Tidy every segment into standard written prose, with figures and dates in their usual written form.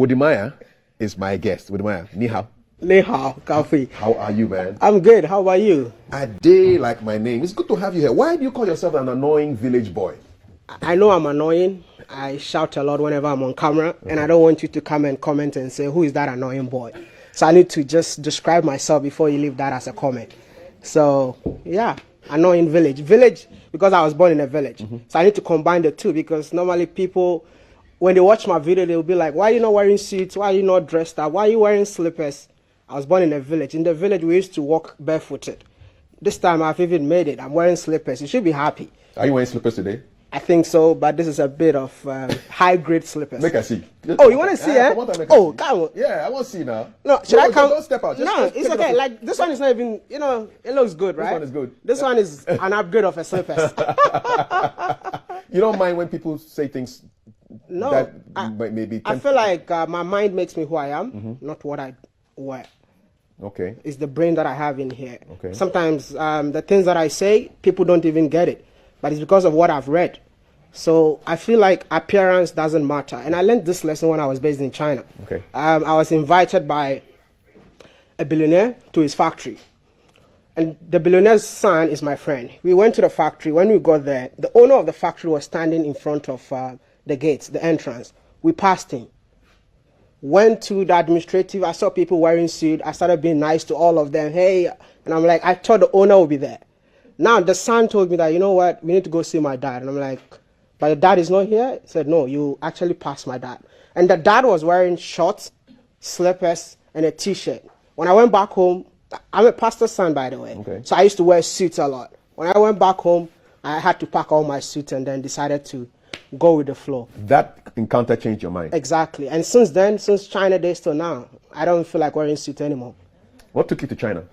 Wode Maya is my guest. Wode Maya, ni hao. Ni hao, Kafi. How are you, man? I'm good. How about you? A day like my name. It's good to have you here. Why do you call yourself an annoying village boy? I know I'm annoying. I shout a lot whenever I'm on camera, and I don't want you to come and comment and say, who is that annoying boy? So I need to just describe myself before you leave that as a comment. So, yeah, annoying village. Village, because I was born in a village. So I need to combine the two, because normally people, when they watch my video, they'll be like, why are you not wearing suits? Why are you not dressed up? Why are you wearing slippers? I was born in a village. In the village, we used to walk barefooted. This time, I've even made it. I'm wearing slippers. You should be happy. Are you wearing slippers today? I think so, but this is a bit of high-grade slippers. Make I see. Oh, you want to see, eh? Oh, come on. Yeah, I want to see now. No, should I come? Don't step out. No, it's okay. Like, this one is not even, you know, it looks good, right? This one is good. This one is an upgrade of a slippers. You don't mind when people say things No, that maybe... I feel like my mind makes me who I am, not what I wear. Okay. It's the brain that I have in here. Okay. Sometimes the things that I say, people don't even get it. But it's because of what I've read. So I feel like appearance doesn't matter. And I learned this lesson when I was based in China. Okay. I was invited by a billionaire to his factory. And the billionaire's son is my friend. We went to the factory. When we got there, the owner of the factory was standing in front of the gates, the entrance. We passed him. Went to the administrative. I saw people wearing suits. I started being nice to all of them. Hey, and I'm like, I thought the owner would be there. Now, the son told me that, you know what, we need to go see my dad. And I'm like, but your dad is not here? He said, no, you actually passed my dad. And the dad was wearing shorts, slippers, and a T-shirt. When I went back home, I'm a pastor's son, by the way. Okay. So I used to wear suits a lot. When I went back home, I had to pack all my suits and then decided to go with the flow. That encounter changed your mind? Exactly. And since then, since China days till now, I don't feel like wearing suits anymore. What took you to China?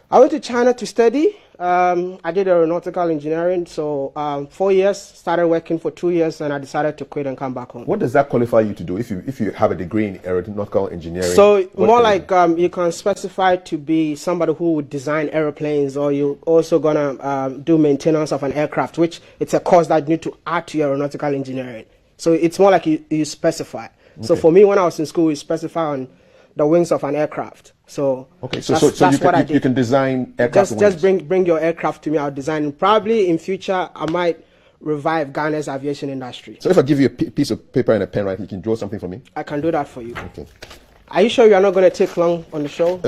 I went to China to study. I did aeronautical engineering, so 4 years, started working for 2 years, and I decided to quit and come back home. What does that qualify you to do if you have a degree in aeronautical engineering? So more like you can specify to be somebody who would design airplanes, or you also gonna do maintenance of an aircraft, which it's a course that you need to add to your aeronautical engineering. So it's more like you specify. Okay. So for me, when I was in school, we specify on the wings of an aircraft. So okay, so you can design aircraft. Just bring your aircraft to me. I'll design it. Probably in future I might revive Ghana's aviation industry. So if I give you a piece of paper and a pen, right, you can draw something for me. I can do that for you. Okay. Are you sure you are not going to take long on the show?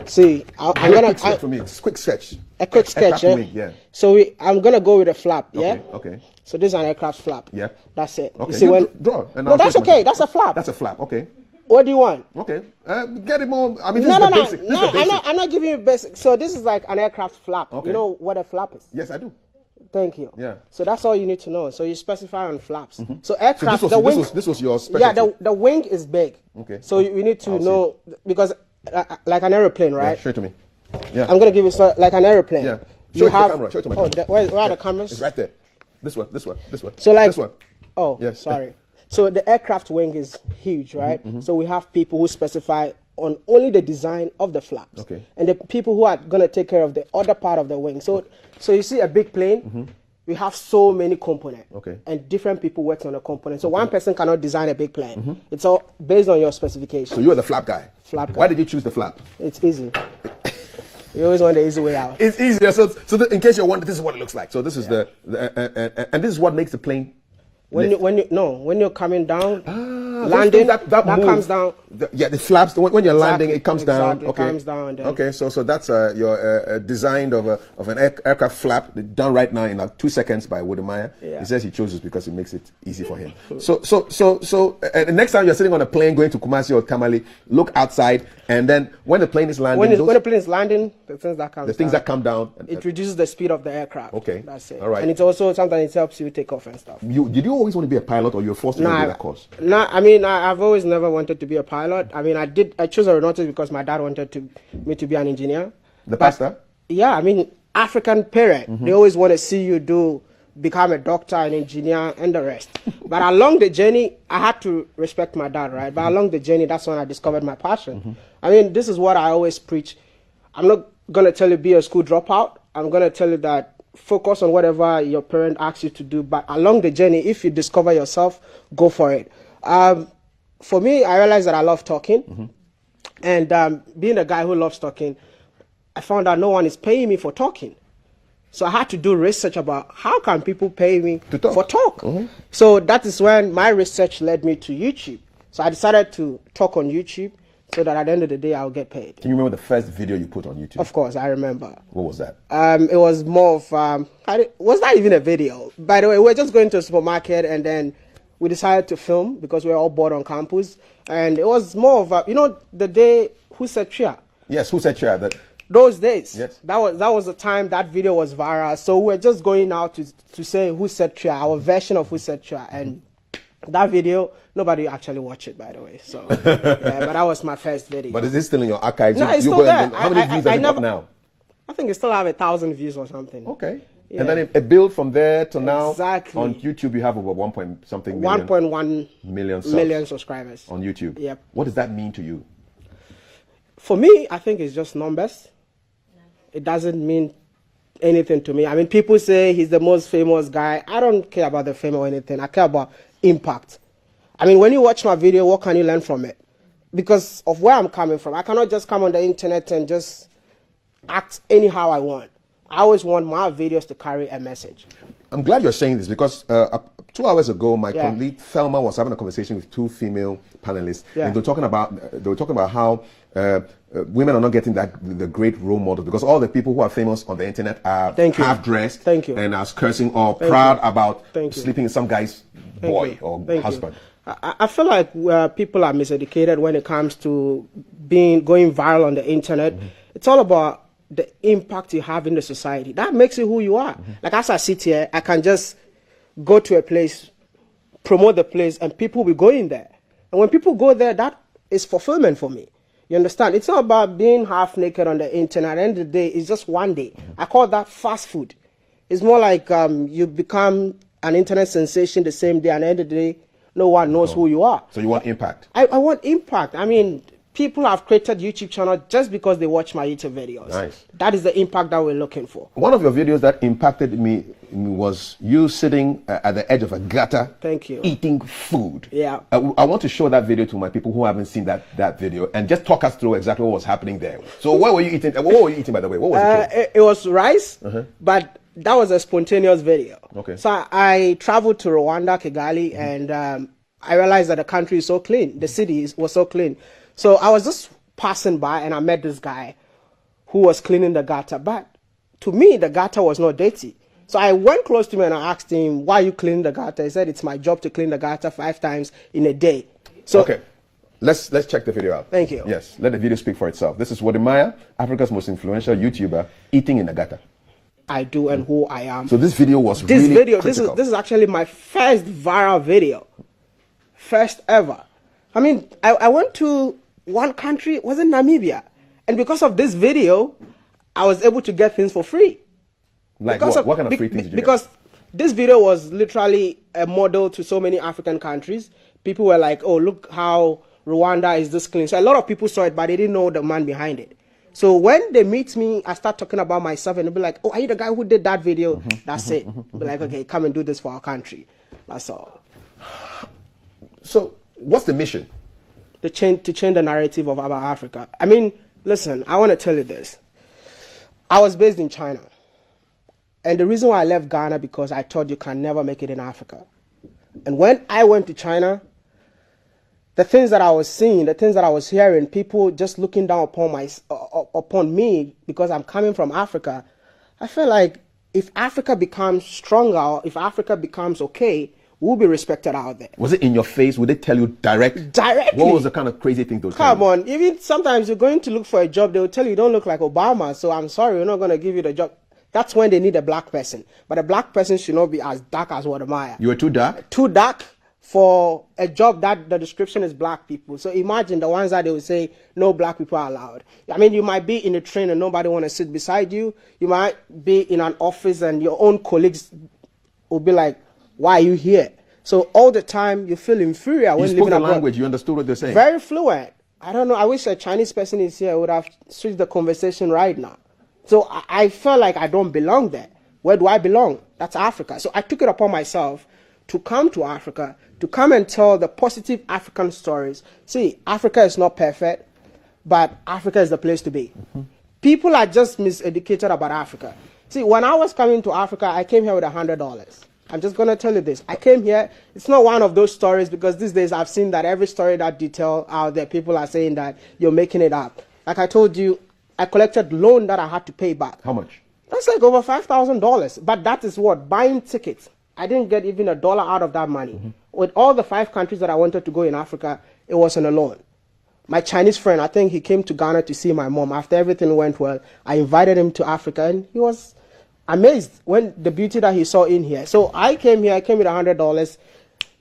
See, I'm gonna quick sketch for me. Quick sketch. A quick sketch, yeah. So I'm gonna go with a flap. Yeah. Okay. So this is an aircraft flap. Yeah. That's it. Okay. You see draw. No, that's okay. That's a flap. That's a flap. Okay. What do you want? Okay. Get it more. I mean, this is the basic. No. I'm not giving you basic. So this is like an aircraft flap. Okay. You know what a flap is? Yes, I do. Thank you. Yeah. So that's all you need to know. So you specify on flaps. So aircraft, so this was your specialty. Yeah, the wing is big. Okay. So you need to know, because like an airplane, right? Yeah, show it to me. Yeah. I'm gonna give you like an airplane. Yeah. Show it to the camera. Show it to my camera. Where are the cameras? It's right there. This one. So like this one. Oh, yes. Sorry. So the aircraft wing is huge, right? So we have people who specify on only the design of the flaps. Okay. And the people who are gonna take care of the other part of the wing. So you see a big plane. We have so many components. Okay. And different people work on a component. So one person cannot design a big plane. It's all based on your specifications. So you're the flap guy. Flap guy. Why did you choose the flap? It's easy. You always want the easy way out. It's easier. So in case you're wondering, this is what it looks like. So this is and this is what makes the plane. When you're coming down, landing, that comes down. The flaps. When you're landing, it comes down. Okay. It comes down. Then. Okay, so that's your design of an aircraft flap done right now in like 2 seconds by Wode Maya. Yeah. He says he chose this because it makes it easy for him. So the next time you're sitting on a plane going to Kumasi or Tamale, look outside, and then when the plane is landing, when the plane is landing, the things that come down, it reduces the speed of the aircraft. Okay, that's it. All right, and it's also sometimes it helps you take off and stuff. Did you always want to be a pilot, or you were forced to do that course? No, I mean I've always never wanted to be a pilot. I mean I chose aeronautics because my dad wanted me to be an engineer. The pastor? Yeah, I mean African parent, they always want to see you become a doctor, an engineer, and the rest. But along the journey, I had to respect my dad, right? But along the journey, that's when I discovered my passion. I mean, this is what I always preach. I'm not gonna tell you be a school dropout. I'm gonna tell you that focus on whatever your parent asks you to do. But along the journey, if you discover yourself, go for it. For me, I realized that I love talking. And being a guy who loves talking, I found out no one is paying me for talking. So I had to do research about how can people pay me To talk. for talk. So that is when my research led me to YouTube. So I decided to talk on YouTube so that at the end of the day, I'll get paid. Can you remember the first video you put on YouTube? Of course, I remember. What was that? It was more of, was not even a video. By the way, we were just going to a supermarket and then we decided to film because we were all bored on campus. And it was more of, the day Who Said Chia? Yes, Who Said Chia? Those days. Yes. That was the time that video was viral. So we're just going out to say Who Said Chia, our version of Who Said Chia. And that video, nobody actually watched it, by the way. So, yeah, but that was my first video. But is it still in your archives? No, it's still there. How many views have you got now? I think it still have 1,000 views or something. Okay. Yeah. And then it built from there to now. Exactly. On YouTube, you have over 1.something million. 1.1 million subscribers. On YouTube. Yep. What does that mean to you? For me, I think it's just numbers. It doesn't mean anything to me. I mean, people say he's the most famous guy. I don't care about the fame or anything. I care about impact. I mean, when you watch my video, what can you learn from it? Because of where I'm coming from. I cannot just come on the internet and just act anyhow I want. I always want my videos to carry a message. I'm glad you're saying this because 2 hours ago, my colleague Thelma was having a conversation with two female panelists. And they were talking about how women are not getting the great role model because all the people who are famous on the internet are half dressed and are cursing or proud about sleeping in some guy's boy or husband. I feel like people are miseducated when it comes to going viral on the internet. It's all about the impact you have in the society. That makes you who you are. Like as I sit here, I can just go to a place, promote the place, and people will be going there. And when people go there, that is fulfillment for me. You understand? It's not about being half naked on the internet. At the end of the day, it's just one day. I call that fast food. It's more like you become an internet sensation the same day, and at the end of the day, no one knows who you are. So you want impact? I want impact. I mean, people have created YouTube channels just because they watch my YouTube videos. Nice. That is the impact that we're looking for. One of your videos that impacted me was you sitting at the edge of a gutter. Thank you. Eating food. Yeah. I want to show that video to my people who haven't seen that video and just talk us through exactly what was happening there. So what were you eating? What were you eating, by the way? What was it? It was rice, but that was a spontaneous video. Okay. So I traveled to Rwanda, Kigali, and I realized that the country is so clean. The city was so clean. So I was just passing by and I met this guy who was cleaning the gutter. But to me, the gutter was not dirty. So I went close to him and I asked him, why are you cleaning the gutter? He said, it's my job to clean the gutter 5 times in a day. So okay. Let's check the video out. Thank you. Yes, let the video speak for itself. This is Wode Maya, Africa's most influential YouTuber, eating in the gutter. I do and who I am. So this video was really critical. This is actually my first viral video. First ever. I mean, I went to one country, was in Namibia. And because of this video, I was able to get things for free. Like what kind of free things did you Because this video was literally a model to so many African countries. People were like, oh, look how Rwanda is this clean. So a lot of people saw it, but they didn't know the man behind it. So when they meet me, I start talking about myself and they'll be like, oh, are you the guy who did that video? That's it. Be like, okay, come and do this for our country. That's all. So what's the mission? To change the narrative of about Africa. I mean, listen, I want to tell you this. I was based in China. And the reason why I left Ghana because I thought you can never make it in Africa. And when I went to China, the things that I was seeing, the things that I was hearing, people just looking down upon me because I'm coming from Africa, I felt like if Africa becomes stronger, if Africa becomes okay, we'll be respected out there. Was it in your face? Would they tell you directly? What was the kind of crazy thing those Come on, even sometimes you're going to look for a job, they'll tell you don't look like Obama, so I'm sorry, we're not going to give you the job. That's when they need a black person. But a black person should not be as dark as Wode Maya. You were too dark? Too dark for a job that the description is black people. So imagine the ones that they would say, no black people are allowed. I mean, you might be in a train and nobody want to sit beside you. You might be in an office and your own colleagues will be like, why are you here? So all the time you feel inferior when you living spoke the abroad. language, you understood what they're saying? Very fluent. I don't know, I wish a Chinese person is here, I would have switched the conversation right now. So I felt like I don't belong there. Where do I belong? That's Africa. So I took it upon myself to come to Africa, to come and tell the positive African stories. See, Africa is not perfect, but Africa is the place to be. People are just miseducated about Africa. See, when I was coming to Africa, I came here with $100. I'm just going to tell you this. I came here, it's not one of those stories, because these days I've seen that every story that detail out there, people are saying that you're making it up. Like I told you, I collected loan that I had to pay back. How much? That's like over $5,000. But that is what? Buying tickets. I didn't get even $1 out of that money. With all the 5 countries that I wanted to go in Africa, it was on a loan. My Chinese friend, I think he came to Ghana to see my mom. After everything went well, I invited him to Africa, and he was amazed when the beauty that he saw in here. So I came here, I came with $100,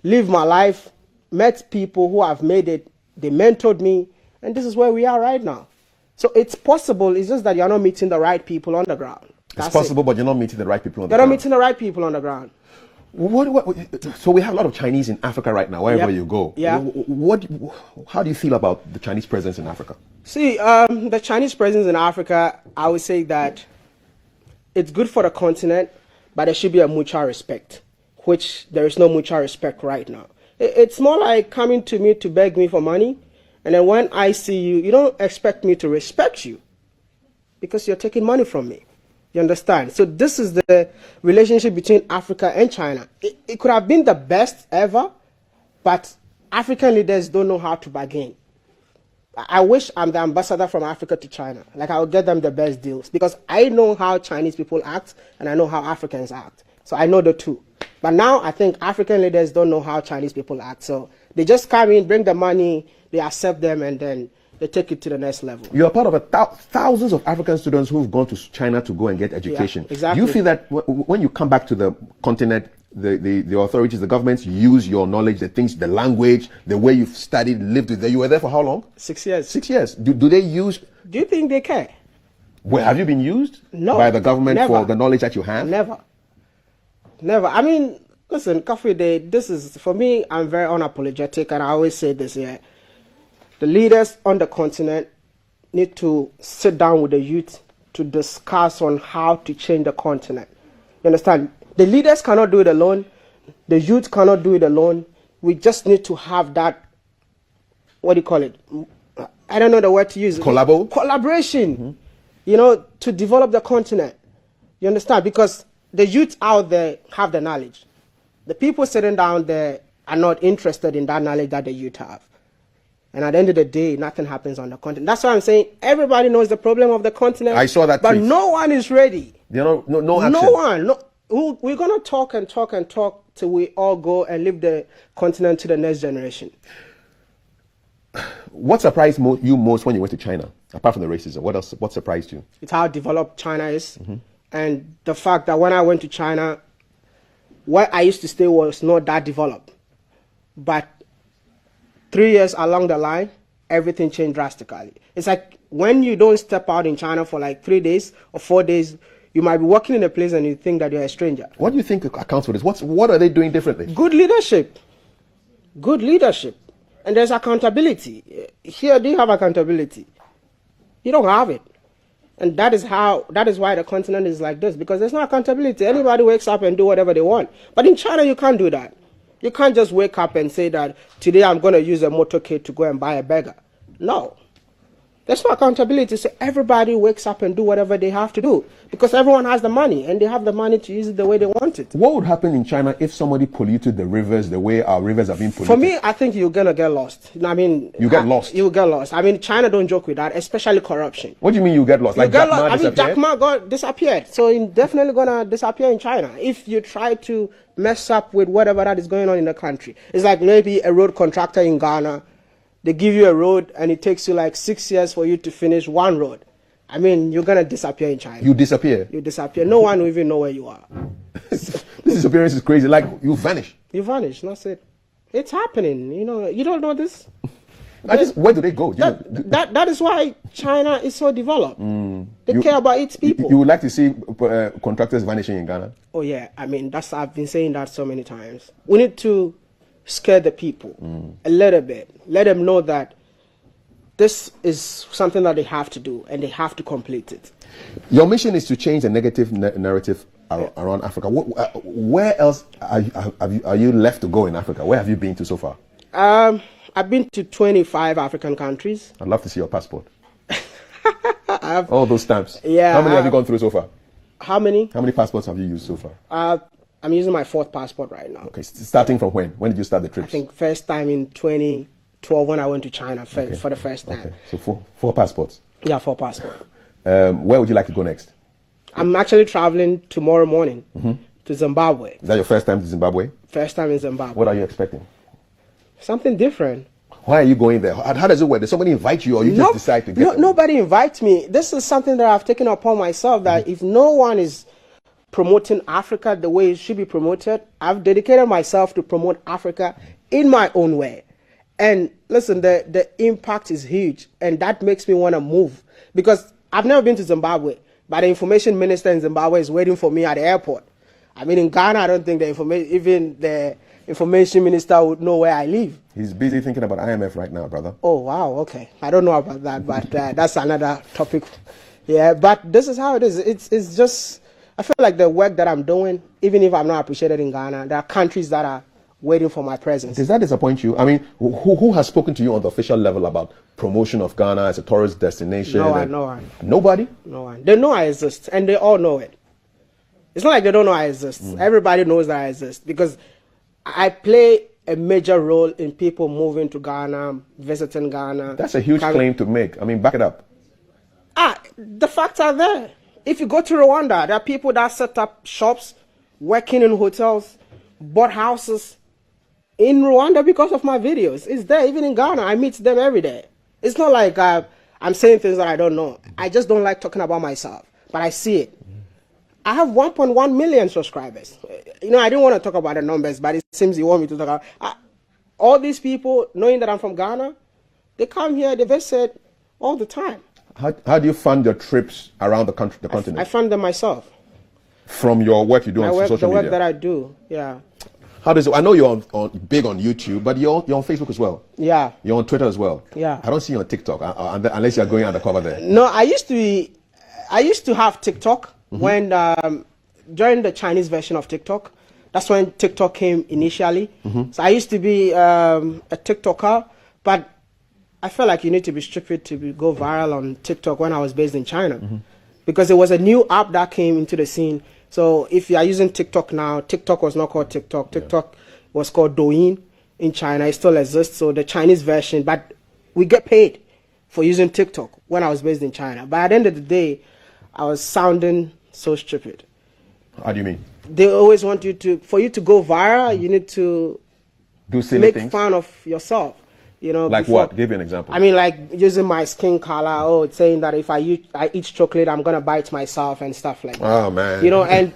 lived my life, met people who have made it, they mentored me, and this is where we are right now. So it's possible, it's just that you're not meeting the right people on the ground. It's possible, but you're not meeting the right people on the ground. You're not meeting the right people on the ground. So we have a lot of Chinese in Africa right now, wherever you go. Yeah. How do you feel about the Chinese presence in Africa? See, the Chinese presence in Africa, I would say that it's good for the continent, but there should be a mutual respect, which there is no mutual respect right now. It's more like coming to me to beg me for money, and then when I see you, you don't expect me to respect you because you're taking money from me. You understand? So this is the relationship between Africa and China. It could have been the best ever, but African leaders don't know how to bargain. I wish I'm the ambassador from Africa to China. Like, I would get them the best deals, because I know how Chinese people act and I know how Africans act. So I know the two. But now I think African leaders don't know how Chinese people act. So they just come in, bring the money, they accept them, and then they take it to the next level. You are part of thousands of African students who've gone to China to go and get education. Yeah, exactly. Do you feel that when you come back to the continent, the authorities, the governments use your knowledge, the things, the language, the way you've studied, lived with there? You were there for how long? 6 years. 6 years. Do they use... Do you think they care? Well, have you been used by the government for the knowledge that you have? Never. Never. I mean, listen, Kafui, this is, for me, I'm very unapologetic, and I always say this here. The leaders on the continent need to sit down with the youth to discuss on how to change the continent. You understand? The leaders cannot do it alone. The youth cannot do it alone. We just need to have that, what do you call it? I don't know the word to use. Collaboration, you know, to develop the continent. You understand? Because the youth out there have the knowledge. The people sitting down there are not interested in that knowledge that the youth have. And at the end of the day, nothing happens on the continent. That's why I'm saying everybody knows the problem of the continent. I saw that but tweet. No one is ready. No action. No one. No, we're going to talk and talk and talk till we all go and leave the continent to the next generation. What surprised you most when you went to China, apart from the racism? What surprised you? It's how developed China is. And the fact that when I went to China, where I used to stay was not that developed. But 3 years along the line, everything changed drastically. It's like when you don't step out in China for like 3 days or 4 days, you might be walking in a place and you think that you're a stranger. What do you think accounts for this? What are they doing differently? Good leadership. Good leadership. And there's accountability. Here, do you have accountability? You don't have it. And that is why the continent is like this, because there's no accountability. Anybody wakes up and do whatever they want. But in China, you can't do that. You can't just wake up and say that today I'm going to use a motorcade to go and buy a burger. No. There's no accountability. So everybody wakes up and do whatever they have to do, because everyone has the money and they have the money to use it the way they want it. What would happen in China if somebody polluted the rivers the way our rivers have been polluted? For me, I think you're going to get lost. I mean, you get lost. You get lost. I mean, China don't joke with that, especially corruption. What do you mean you get lost? Like Jack Ma disappeared? Jack Ma disappeared. So he's definitely going to disappear in China if you try to mess up with whatever that is going on in the country. It's like maybe a road contractor in Ghana. They give you a road and it takes you like 6 years for you to finish one road. I mean, you're going to disappear in China. You disappear? You disappear. No one will even know where you are. This disappearance is crazy. Like, you vanish. You vanish. That's it. It's happening. You know, you don't know this? Where do they go? That is why China is so developed. They care about its people. You would like to see contractors vanishing in Ghana? Oh, yeah. I mean, I've been saying that so many times. We need to scare the people a little bit. Let them know that this is something that they have to do and they have to complete it. Your mission is to change the negative narrative around Africa. Where else are you left to go in Africa? Where have you been to so far? I've been to 25 African countries. I'd love to see your passport. All those stamps. Yeah. How many have you gone through so far? How many? How many passports have you used so far? I'm using my 4th passport right now. Okay, starting from when? When did you start the trips? I think first time in 2012 when I went to China for the first time. Okay, so four passports. Yeah, 4 passports. Where would you like to go next? I'm actually traveling tomorrow morning to Zimbabwe. Is that your first time to Zimbabwe? First time in Zimbabwe. What are you expecting? Something different. Why are you going there? How does it work? Does somebody invite you, or you just decide to get there? Nobody invites me. This is something that I've taken upon myself, that if no one is promoting Africa the way it should be promoted, I've dedicated myself to promote Africa in my own way. And listen, the impact is huge, and that makes me want to move, because I've never been to Zimbabwe, but the information minister in Zimbabwe is waiting for me at the airport. I mean, in Ghana, I don't think even the information minister would know where I live. He's busy thinking about IMF right now, brother. Oh, wow, okay. I don't know about that, but that's another topic. Yeah, but this is how it is. It's just, I feel like the work that I'm doing, even if I'm not appreciated in Ghana, there are countries that are waiting for my presence. Does that disappoint you? I mean, who has spoken to you on the official level about promotion of Ghana as a tourist destination? No one. Nobody? No one. They know I exist, and they all know it. It's not like they don't know I exist. Everybody knows that I exist, because I play a major role in people moving to Ghana, visiting Ghana. That's a huge claim to make. I mean, back it up. The facts are there. If you go to Rwanda, there are people that set up shops, working in hotels, bought houses in Rwanda because of my videos. It's there. Even in Ghana, I meet them every day. It's not like I'm saying things that I don't know. I just don't like talking about myself, but I see it. I have 1.1 million subscribers. You know, I didn't want to talk about the numbers, but it seems you want me to talk about. All these people, knowing that I'm from Ghana, they come here, they visit all the time. How do you fund your trips around the country, the continent? I fund them myself. From your work you do on social media? The work that I do, yeah. How does it? I know you're big on YouTube, but you're on Facebook as well. Yeah. You're on Twitter as well. Yeah. I don't see you on TikTok unless you're going undercover there. No, I used to have TikTok when during the Chinese version of TikTok. That's when TikTok came initially. So I used to be a TikToker, but I felt like you need to be stupid to go viral on TikTok when I was based in China, because it was a new app that came into the scene. So if you are using TikTok now, TikTok was not called TikTok. TikTok was called Douyin in China. It still exists. So the Chinese version, but we get paid for using TikTok when I was based in China. But at the end of the day, I was sounding so stupid. How do you mean? They always want you to, for you to go viral, you need to do silly things. Make fun of yourself. You know, like what? Give me an example. I mean, like using my skin color, saying that if I eat chocolate, I'm gonna bite myself and stuff like that. Oh man. You know, and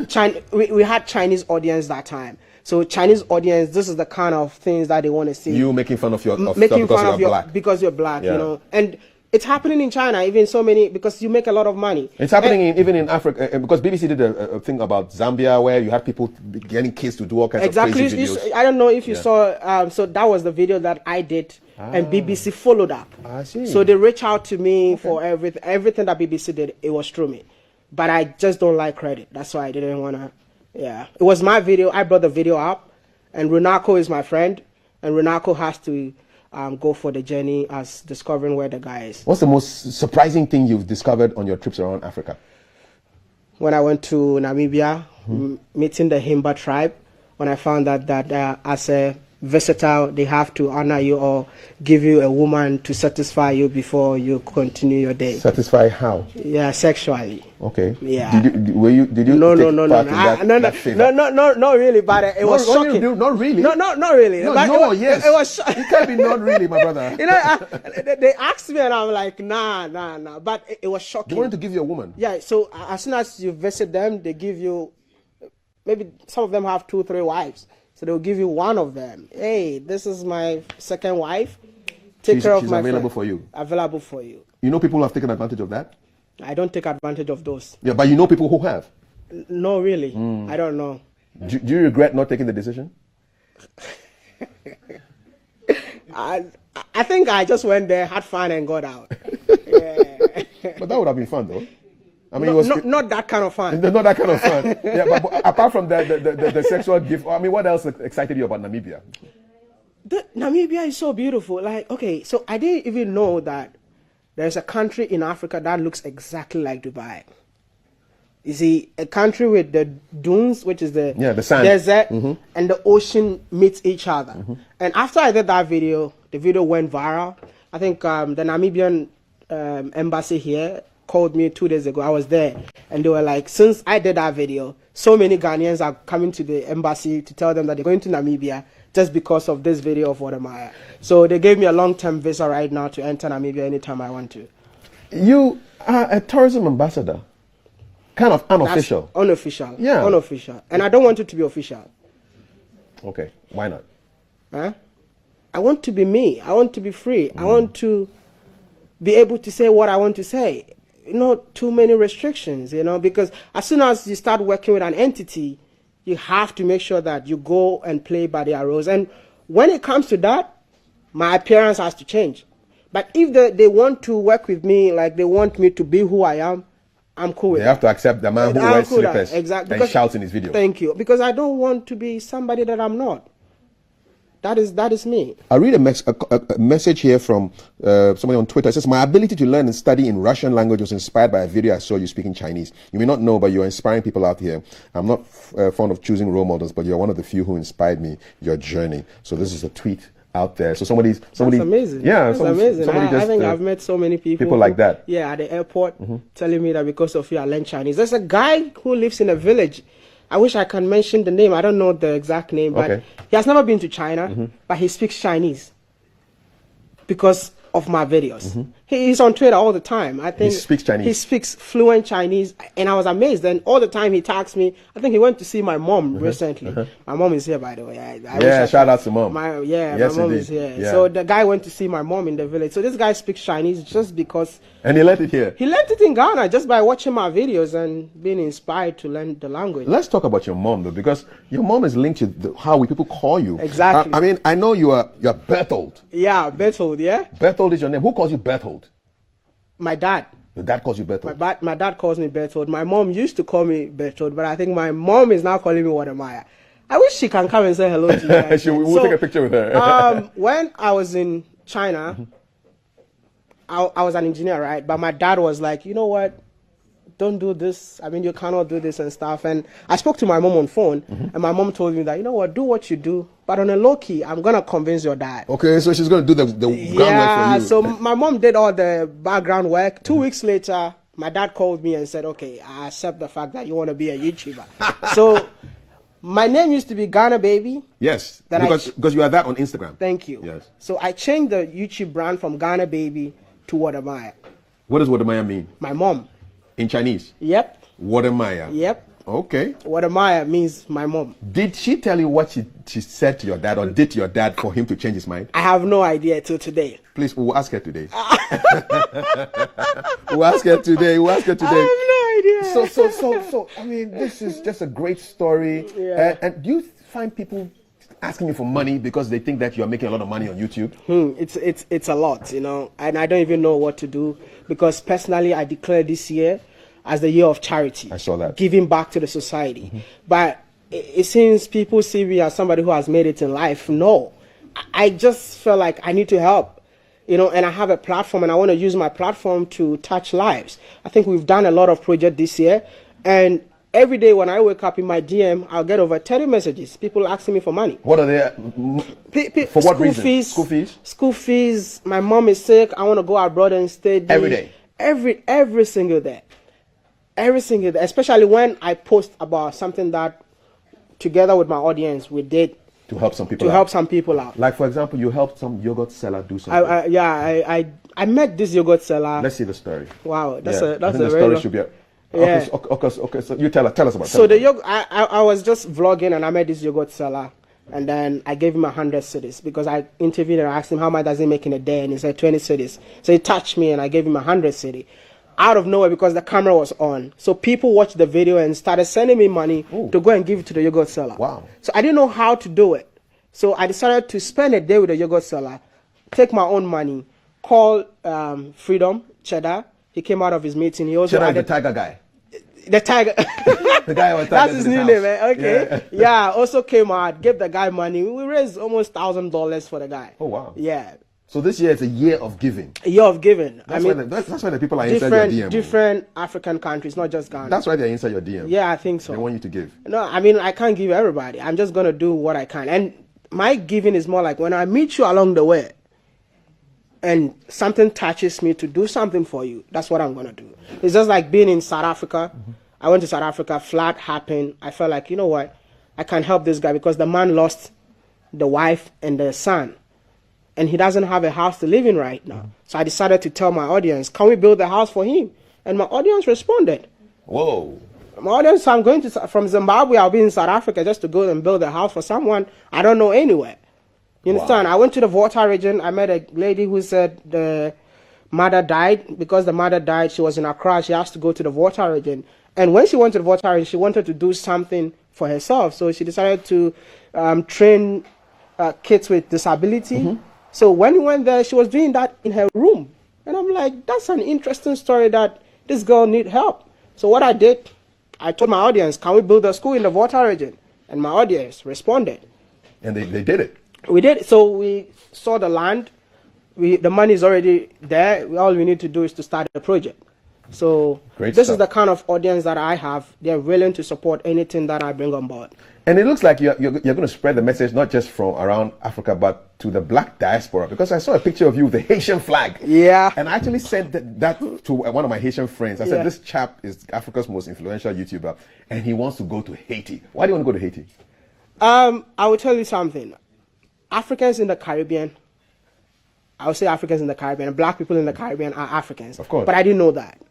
we had Chinese audience that time. So Chinese audience, this is the kind of things that they want to see. You making fun of black. Because you're black, yeah. You know. And it's happening in China, even so many, because you make a lot of money. It's happening even in Africa, because BBC did a thing about Zambia where you had people getting kids to do all kinds of crazy videos. I don't know if you saw, so that was the video that I did, and BBC followed up. I see. So they reached out to me for everything that BBC did, it was through me. But I just don't like credit. That's why I didn't want to, It was my video, I brought the video up, and Runako is my friend, and Runako has to go for the journey as discovering where the guy is. What's the most surprising thing you've discovered on your trips around Africa? When I went to Namibia, meeting the Himba tribe, when I found that as a visitor, they have to honor you or give you a woman to satisfy you before you continue your day. Satisfy how? Yeah, sexually. Okay. Yeah. Did you No, not really, but it was shocking. Not really. No, not really. No, yes. It was it can't be not really, my brother. You know, they asked me and I'm like, nah. But it was shocking. They wanted to give you a woman. Yeah. So as soon as you visit them, they give you. Maybe some of them have 2-3 wives. So they'll give you one of them. Hey, this is my second wife. Take care of my friend. She's available for you. Available for you. You know people who have taken advantage of that? I don't take advantage of those. Yeah, but you know people who have? No, really. I don't know. Do you regret not taking the decision? I think I just went there, had fun, and got out. Yeah. But that would have been fun, though. I mean, it was not that kind of fun. Not that kind of fun. Yeah, but apart from the sexual gift, I mean, what else excited you about Namibia? Namibia is so beautiful. Like, okay, so I didn't even know that there's a country in Africa that looks exactly like Dubai. You see, a country with the dunes, which is the sand. Desert, and the ocean meets each other. And after I did that video, the video went viral. I think the Namibian embassy here called me 2 days ago. I was there, and they were like, since I did that video, so many Ghanaians are coming to the embassy to tell them that they're going to Namibia just because of this video of Wode Maya. So they gave me a long-term visa right now to enter Namibia anytime I want to. You are a tourism ambassador. Kind of unofficial. That's unofficial. Yeah. Unofficial. And I don't want it to be official. Okay. Why not? Huh? I want to be me. I want to be free. I want to be able to say what I want to say. Not too many restrictions, because as soon as you start working with an entity, you have to make sure that you go and play by their rules. And when it comes to that, my appearance has to change. But if they want to work with me, like they want me to be who I am, I'm cool with that. They have to accept the man who wears slippers and shouts in his video. Thank you. Because I don't want to be somebody that I'm not. That is me. I read a message here from somebody on Twitter. It says, my ability to learn and study in Russian language was inspired by a video I saw you speaking Chinese. You may not know, but you're inspiring people out here. I'm not fond of choosing role models, but you're one of the few who inspired me, your journey. So this is a tweet out there. So somebody. That's amazing. Yeah, that's amazing. I think I've met so many people like that. Yeah, at the airport, telling me that because of you I learned Chinese. There's a guy who lives in a village. I wish I can mention the name. I don't know the exact name, but he has never been to China, but he speaks Chinese because of my videos. He's on Twitter all the time. I think he speaks Chinese. He speaks fluent Chinese, and I was amazed. And all the time he tags me. I think he went to see my mom recently. My mom is here, by the way. Shout out to mom. My mom is here. Yeah. So the guy went to see my mom in the village. So this guy speaks Chinese just because. And he learned it here. He learned it in Ghana just by watching my videos and being inspired to learn the language. Let's talk about your mom though, because your mom is linked to how people call you. Exactly. I mean, I know you're Berthold. Yeah, Berthold. Yeah. Berthold is your name. Who calls you Berthold? My dad. Your dad calls you Berthold? My dad calls me Berthold. My mom used to call me Berthold, but I think my mom is now calling me Wode Maya. I wish she can come and say hello to you. We'll take a picture with her. When I was in China, I was an engineer, right? But my dad was like, you know what? Don't do this. I mean, you cannot do this and stuff. And I spoke to my mom on phone, and my mom told me that, you know what? Do what you do. But on a low key, I'm going to convince your dad. Okay, so she's going to do the groundwork for you. So my mom did all the background work. 2 weeks later, my dad called me and said, okay, I accept the fact that you want to be a YouTuber. So my name used to be Ghana Baby. Yes, because you are that on Instagram. Thank you. Yes. So I changed the YouTube brand from Ghana Baby to Wode Maya. What does Wode Maya mean? My mom. In Chinese? Yep. Wode Maya? Yep. Okay. Wode Maya means my mom. Did she tell you what she said to your dad or did to your dad for him to change his mind? I have no idea till today. Please, we'll ask her today. We'll ask her today. I have no idea. So, I mean, this is just a great story. Yeah. And do you find people asking you for money because they think that you're making a lot of money on YouTube? It's a lot, and I don't even know what to do because personally I declared this year as the year of charity. I saw that. Giving back to the society. But it seems people see me as somebody who has made it in life. No, I just feel like I need to help, and I have a platform and I want to use my platform to touch lives. I think we've done a lot of projects this year, and every day when I wake up in my DM, I'll get over 30 messages. People asking me for money. What are they? For what reason? School fees? School fees. My mom is sick. I want to go abroad and stay. Every day? Every single day. Every single day. Especially when I post about something that, together with my audience, we did. To help some people out. Like, for example, you helped some yogurt seller do something. I met this yogurt seller. Let's see the story. Wow. That's a the story should be... Okay, so you tell us about it. So the yogurt, I was just vlogging and I met this yogurt seller, and then I gave him 100 cedis because I interviewed and I asked him how much does he make in a day, and he said 20 cedis. So he touched me and I gave him 100 cedis out of nowhere because the camera was on. So people watched the video and started sending me money to go and give it to the yogurt seller. Wow. So I didn't know how to do it. So I decided to spend a day with the yogurt seller, take my own money, call Freedom Cheddar, He came out of his meeting. He also added the tiger guy. The tiger. The guy was That's his new name, man. Okay. Yeah. Also came out, gave the guy money. We raised almost $1,000 for the guy. Oh wow. Yeah. So this year is a year of giving. A year of giving. That's why the people are inside your DM. Different African countries, not just Ghana. That's why they're inside your DM. Yeah, I think so. They want you to give. No, I mean, I can't give everybody. I'm just going to do what I can. And my giving is more like when I meet you along the way and something touches me to do something for you, that's what I'm going to do. It's just like being in South Africa. I went to South Africa, flood happened. I felt like, you know what? I can help this guy because the man lost the wife and the son. And he doesn't have a house to live in right now. So I decided to tell my audience, can we build a house for him? And my audience responded. Whoa. My audience, I'm going to, from Zimbabwe, I'll be in South Africa just to go and build a house for someone I don't know anywhere. You understand? I went to the Volta region. I met a lady who said the mother died. Because the mother died, she was in Accra. She asked to go to the Volta region. And when she went to the Volta region, she wanted to do something for herself. So she decided to train kids with disability. So when we went there, she was doing that in her room. And I'm like, that's an interesting story that this girl need help. So what I did, I told my audience, can we build a school in the Volta region? And my audience responded. And they did it. We did. So we saw the land. The money is already there. All we need to do is to start the project. So this is the kind of audience that I have. They're willing to support anything that I bring on board. And it looks like you're going to spread the message not just from around Africa, but to the black diaspora. Because I saw a picture of you with the Haitian flag. Yeah. And I actually sent that to one of my Haitian friends. I said, this chap is Africa's most influential YouTuber, and he wants to go to Haiti. Why do you want to go to Haiti? I will tell you something. Africans in the Caribbean, I would say Africans in the Caribbean, black people in the Caribbean are Africans. Of course. But I didn't know that.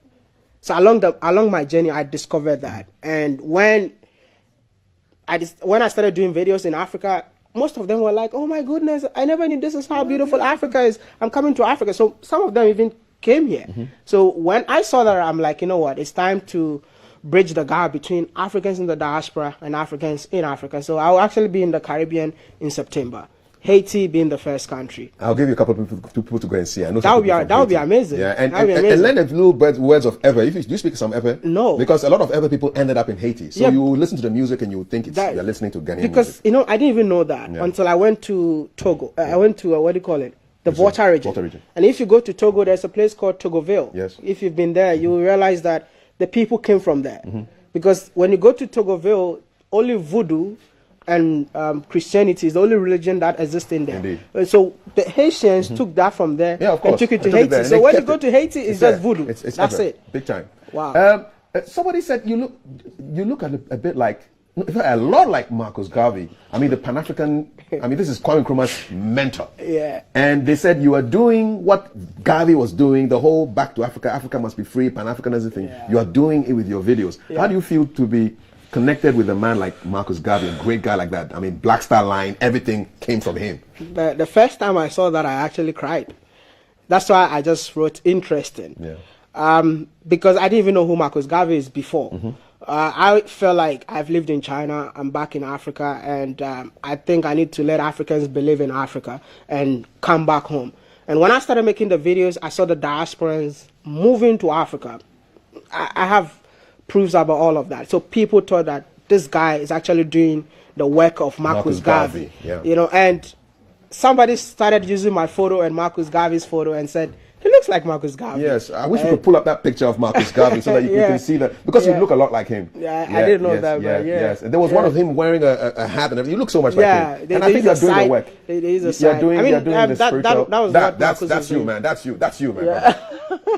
So along my journey, I discovered that. And when I started doing videos in Africa, most of them were like, oh my goodness, I never knew this is how beautiful Africa is. I'm coming to Africa. So some of them even came here. So when I saw that, I'm like, you know what, it's time to bridge the gap between Africans in the diaspora and Africans in Africa. So I'll actually be in the Caribbean in September. Haiti being the first country. I'll give you a couple of people to go and see. I know that would be amazing. Yeah, and learn a few words of Ewe. Do you speak some Ewe? No. Because a lot of Ewe people ended up in Haiti. So you listen to the music and you think you're listening to Ghanaian music. Because, I didn't even know that until I went to Togo. I went to, what do you call it? The Volta region. And if you go to Togo, there's a place called Togoville. Yes. If you've been there, you will realize that the people came from there. Because when you go to Togoville, only voodoo and Christianity is the only religion that exists in there. Indeed. So the Haitians took that from there and took it to Haiti. So when you go to Haiti, it's just voodoo. That's it. Big time. Wow. Somebody said you look a bit like, a lot like Marcus Garvey. I mean, the Pan-African, this is Kwame Nkrumah's mentor. Yeah. And they said you are doing what Garvey was doing, the whole back to Africa, Africa must be free, Pan-Africanism thing. Yeah. You are doing it with your videos. Yeah. How do you feel to be connected with a man like Marcus Garvey, a great guy like that? I mean, Black Star Line, everything came from him. The first time I saw that, I actually cried. That's why I just wrote interesting. Yeah. Because I didn't even know who Marcus Garvey is before. I felt like I've lived in China, I'm back in Africa, and I think I need to let Africans believe in Africa and come back home. And when I started making the videos, I saw the diasporans moving to Africa. I have proofs about all of that. So people thought that this guy is actually doing the work of Marcus Garvey. Yeah. And somebody started using my photo and Marcus Garvey's photo and said, he looks like Marcus Garvey. Yes, I wish we could pull up that picture of Marcus Garvey so that you can see that, because you look a lot like him. Yeah, I didn't know that, but yes. And there was one of him wearing a hat and everything. You look so much like him. And I think you're doing the work. You're doing the spiritual. That's you, man. That's you, man.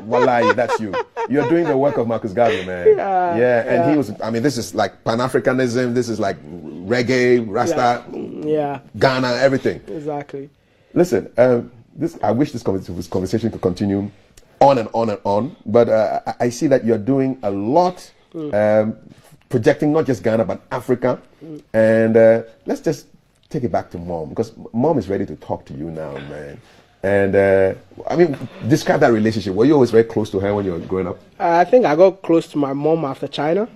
Wallahi, that's you. You're doing the work of Marcus Garvey, man. And he was, this is like Pan-Africanism. This is like reggae, Rasta, Ghana, everything. Exactly. Listen, I wish this conversation could continue on and on and on, but I see that you're doing a lot, projecting not just Ghana but Africa, and let's just take it back to Mom, because Mom is ready to talk to you now, man. And describe that relationship. Were you always very close to her when you were growing up? I think I got close to my mom after China.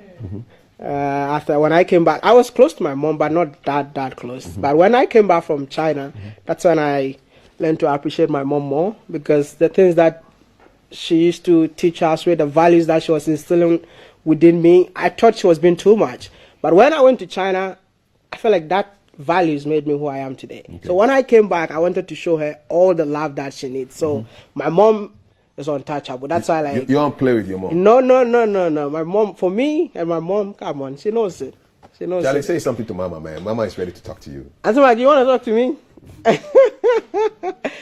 After when I came back, I was close to my mom, but not that close. But when I came back from China, that's when I learned to appreciate my mom more, because the things that she used to teach us, with the values that she was instilling within me. I thought she was being too much. But when I went to China, I felt like that values made me who I am today. Okay. So when I came back, I wanted to show her all the love that she needs. So my mom is untouchable. That's why, like, you don't play with your mom. No. My mom, for me and my mom, come on, she knows it. She knows. Charlie, it. say something to Mama, man. Mama is ready to talk to you. Auntie Maggie, you want to talk to me?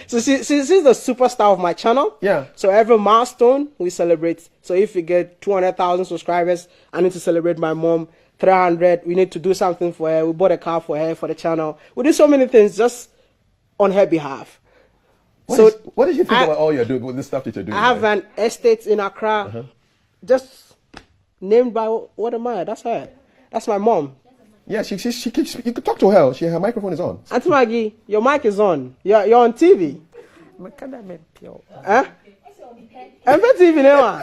So she's the superstar of my channel. Yeah. So every milestone we celebrate. So if we get 200,000 subscribers, I need to celebrate my mom. 300, we need to do something for her. We bought a car for her, for the channel. We do so many things just on her behalf. What did you think about all you're doing with this stuff that you're doing? I have an estate in Accra, just named by Wode Maya. That's her. That's my mom. Yeah, she keeps, you can talk to her. Her microphone is on. Auntie Maggie, your mic is on. You're on TV. Huh? TV now.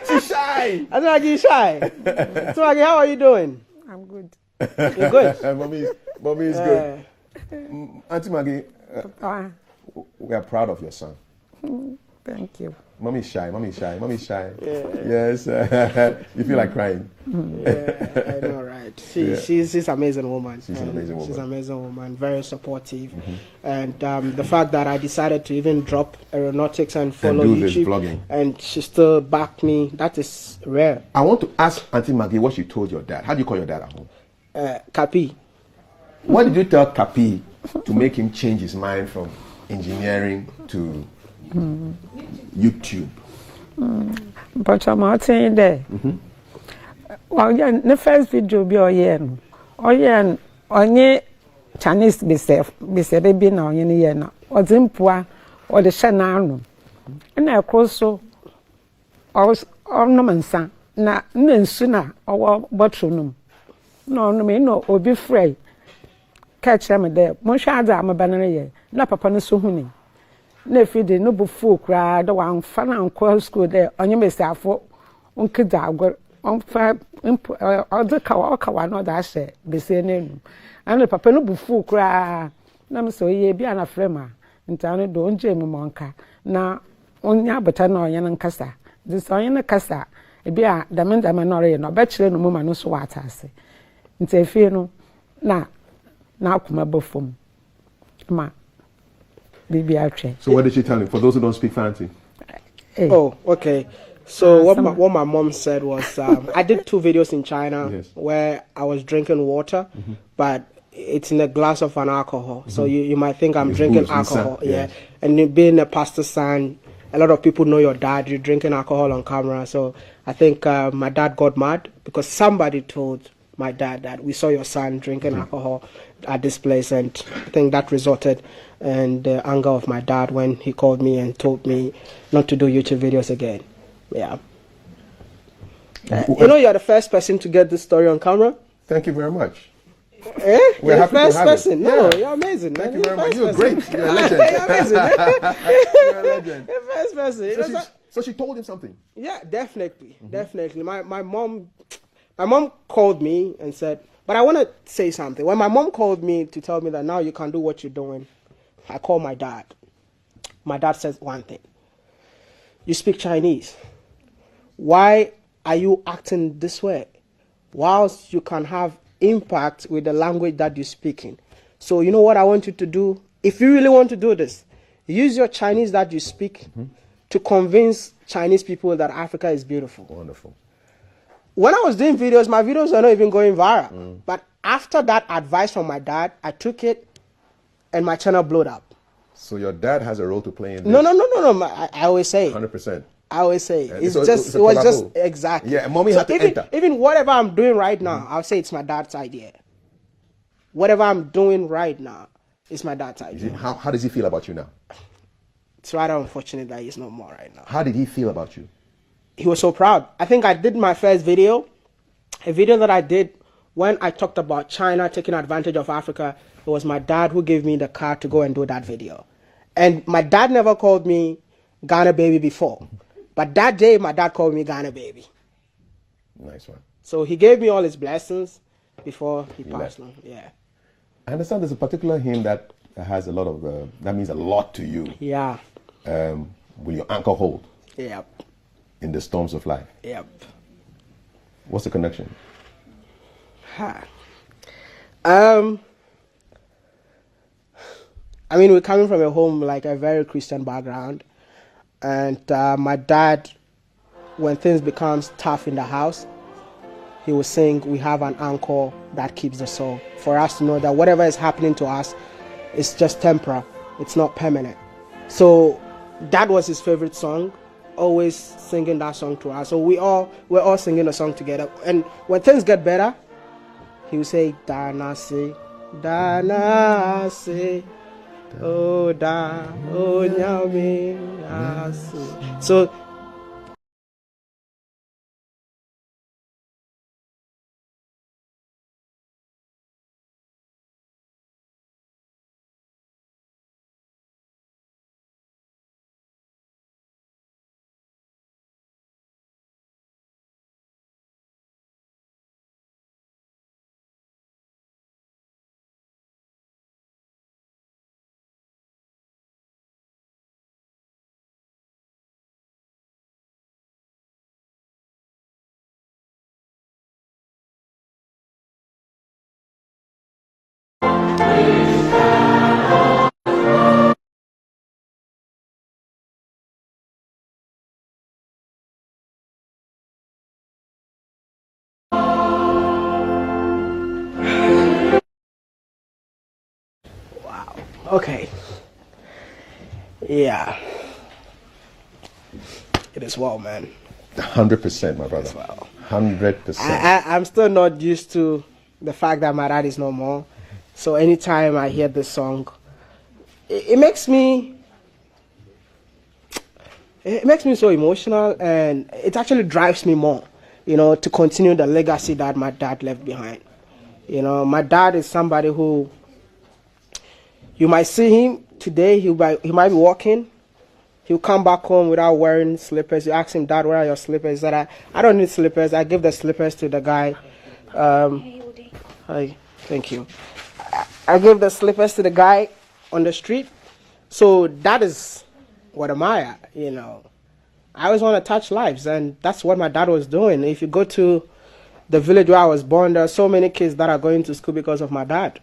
She's shy. Auntie Maggie, shy. Auntie Maggie, how are you doing? I'm good. You're good. Mommy is good. Auntie Maggie, we are proud of your son. Thank you. Mommy's shy. Yeah. Yes. You feel like crying. Yeah, I know, right? She's an amazing woman. She's an amazing woman. She's an amazing woman, very supportive. And the fact that I decided to even drop aeronautics and follow and do YouTube, this vlogging, and she still backed me, that is rare. I want to ask Auntie Maggie what she told your dad. How do you call your dad at home? Kapi. What did you tell Kapi to make him change his mind from engineering to YouTube? But I'm not saying there. Well, yeah, the first video be onye Chinese bese baby na onye ne na odimpua or the shananu. And I cross so ornamensa na nensuna or botronum. No, no, obi free. Catch them there. Monshada, I'm a banner, na papa no so huni. Na fide no bufu kra da wan fa na nko school there onye mesafo onkida agor on fa odeka okawa no da hye bese nenu ana papa no bufu kra na me so ye bia na frema ntane do onje mu monka na onya beta na onye nkasa dis onye na kasa e bia da no re no be kire no mu ma no so watase ntefie no na akoma bofom ma. So what did she tell him? For those who don't speak fancy. Oh, okay. So what my mom said was, I did 2 videos in China where I was drinking water, but it's in a glass of an alcohol. So you might think I'm drinking alcohol. Yeah. And being a pastor's son, a lot of people know your dad, you're drinking alcohol on camera. So I think my dad got mad because somebody told my dad that we saw your son drinking alcohol at this place, and I think that resulted in the anger of my dad when he called me and told me not to do YouTube videos again. Yeah. You know, you're the first person to get this story on camera. Thank you very much. We're happy first to have person. It. No, you're amazing. Thank you very much. You're great. You're a legend. You're amazing. You're a legend. You're first person. So she told him something. Yeah, definitely, definitely. My mom called me and said, but I want to say something. When my mom called me to tell me that now you can do what you're doing, I called my dad. My dad says one thing. You speak Chinese. Why are you acting this way? Whilst you can have impact with the language that you're speaking. So you know what I want you to do? If you really want to do this, use your Chinese that you speak to convince Chinese people that Africa is beautiful. Wonderful. When I was doing videos, my videos were not even going viral. But after that advice from my dad, I took it and my channel blew up. So your dad has a role to play in this? No. I always say 100%. I always say it was just exactly. Yeah, mommy had to enter. Even whatever I'm doing right now, I'll say it's my dad's idea. Whatever I'm doing right now, it's my dad's idea. How does he feel about you now? It's rather unfortunate that he's no more right now. How did he feel about you? He was so proud. I think I did my first video, a video that I did when I talked about China taking advantage of Africa. It was my dad who gave me the car to go and do that video. And my dad never called me Ghana baby before. But that day, my dad called me Ghana baby. Nice one. So he gave me all his blessings before he passed on. Yeah. I understand there's a particular hymn that has a lot of, that means a lot to you. Yeah. will your anchor hold? Yep. In the storms of life? Yep. What's the connection? I mean, we're coming from a home like a very Christian background, and my dad, when things becomes tough in the house, he will sing, "We have an anchor that keeps the soul," for us to know that whatever is happening to us is just temporal, it's not permanent. So that was his favorite song, always singing that song to us. So we're all singing a song together, and when things get better, he would say, "Danase, Danase, oh da, oh nyame, ase." So okay. Yeah. It is well, man. 100%, my brother. Well. 100%. I'm still not used to the fact that my dad is no more. So anytime I hear this song, it makes me so emotional, and it actually drives me more, to continue the legacy that my dad left behind. My dad is somebody who, you might see him today, he might be walking, he'll come back home without wearing slippers. You ask him, "Dad, where are your slippers?" He said, I don't need slippers. I give the slippers to the guy. Hi, thank you. I give the slippers to the guy on the street. So that is Wode Maya, I always want to touch lives, and that's what my dad was doing. If you go to the village where I was born, there are so many kids that are going to school because of my dad.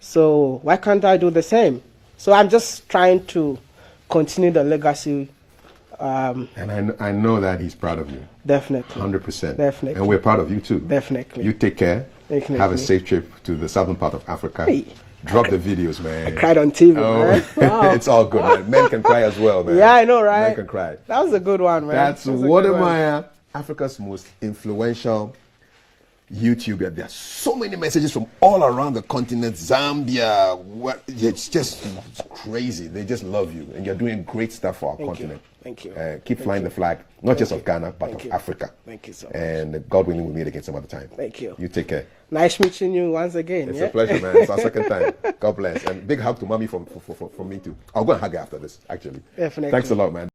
So why can't I do the same? So I'm just trying to continue the legacy. And I know that he's proud of you. Definitely. 100%. Definitely. And we're proud of you too. Definitely. You take care. Definitely. Have a safe trip to the southern part of Africa. Hey. Drop the videos, man. I cried on TV, man. Wow. It's all good, man. Men can cry as well, man. Yeah, I know, right? Men can cry. That was a good one, man. That's Wode Maya, Africa's most influential YouTuber. There are so many messages from all around the continent. Zambia, it's just crazy. They just love you, and you're doing great stuff for our continent. Thank you. Keep flying the flag, not just of Ghana, but of Africa. Thank you so much. And God willing, we'll meet again some other time. Thank you. You take care. Nice meeting you once again. It's a pleasure, man. It's our second time. God bless. And big hug to mommy from me too. I'll go and hug her after this, actually. Definitely. Thanks a lot, man.